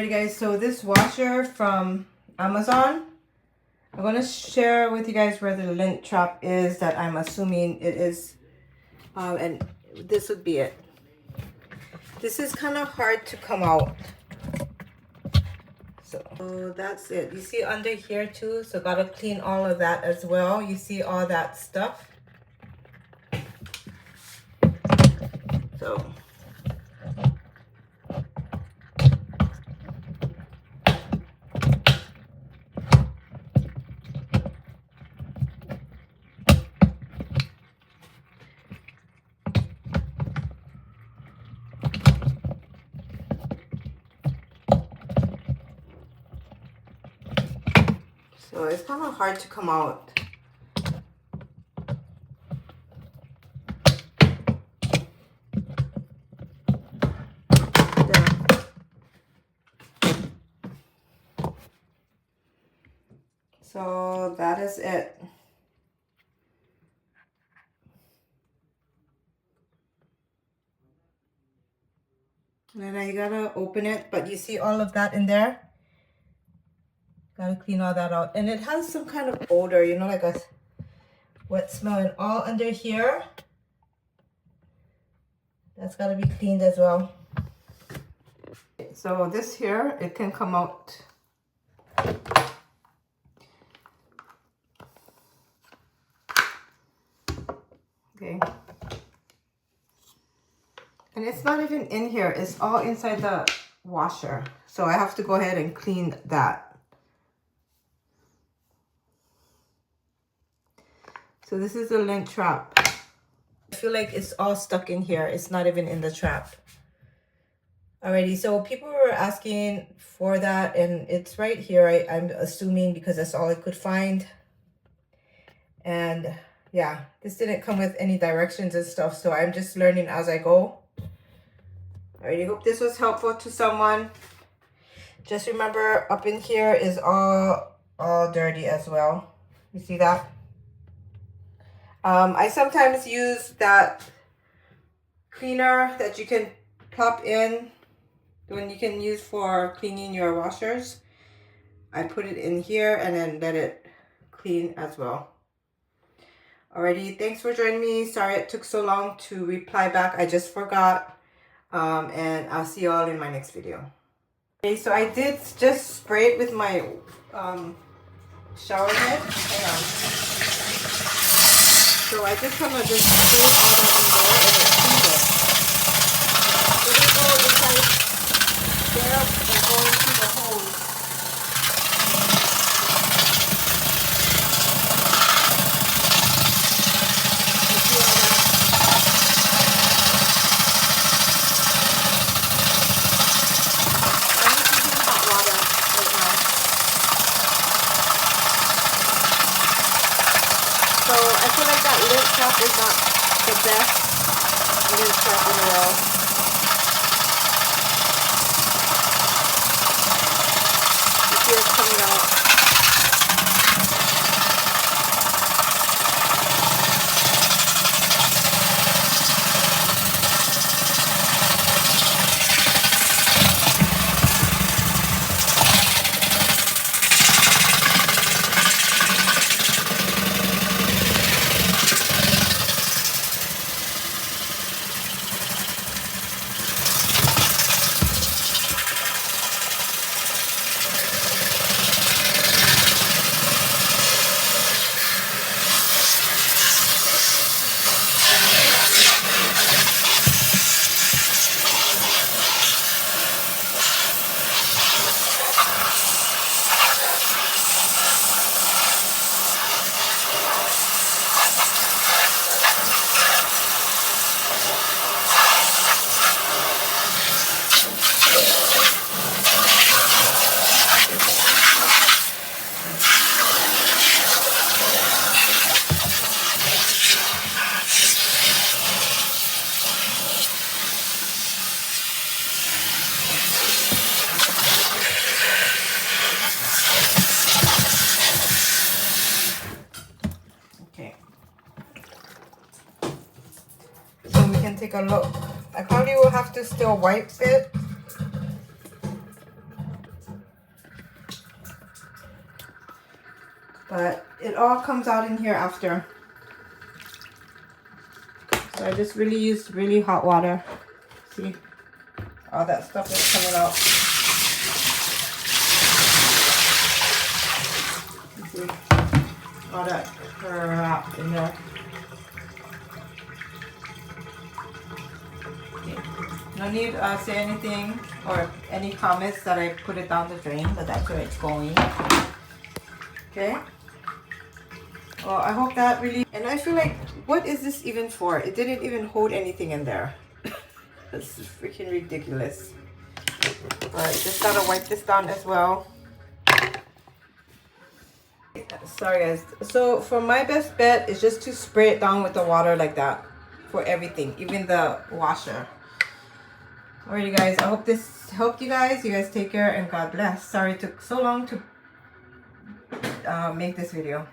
Alright guys, so this washer from Amazon, I'm going to share with you guys where the lint trap is that I'm assuming it is, and this would be it. This is kind of hard to come out. So that's it. You see under here too, so gotta clean all of that as well. You see all that stuff. So it's kind of hard to come out. So that is it. And then you gotta open it, but you see all of that in there? Gotta clean all that out. And it has some kind of odor, you know, like a wet smell. And all under here, that's gotta be cleaned as well. So this here, it can come out. Okay. And it's not even in here, it's all inside the washer. So I have to go ahead and clean that. So this is the lint trap. I feel like it's all stuck in here. It's not even in the trap. Alrighty, so people were asking for that and it's right here, I'm assuming, because that's all I could find. And yeah, this didn't come with any directions and stuff, so I'm just learning as I go. Alrighty, hope this was helpful to someone. Just remember, up in here is all dirty as well. You see that? I sometimes use that cleaner that you can plop in, the one you can use for cleaning your washers. I put it in here and then let it clean as well. Alrighty, thanks for joining me. Sorry it took so long to reply back. I just forgot. And I'll see you all in my next video. Okay, so I did just spray it with my shower head. Hang on. So I just kind of just spray all that in there and it cleans it. So they go inside there and go into the hose. So I feel like that lint trap is not the best lint trap in the world. You see it's coming out. Take a look. I probably will have to still wipe it But it all comes out in here after. So I just really used really hot water. See, all that stuff is coming out. See, all that crap in there. Okay. No need to say anything or any comments that I put it down the drain, but that's where it's going. Okay. Well, I hope that really, and I feel like, what is this even for? It didn't even hold anything in there. This is freaking ridiculous. Alright, just gotta wipe this down as well. Sorry guys. So for my best bet is just to spray it down with the water like that for everything, even the washer. Alright you guys, I hope this helped you guys. You guys take care and God bless. Sorry it took so long to make this video.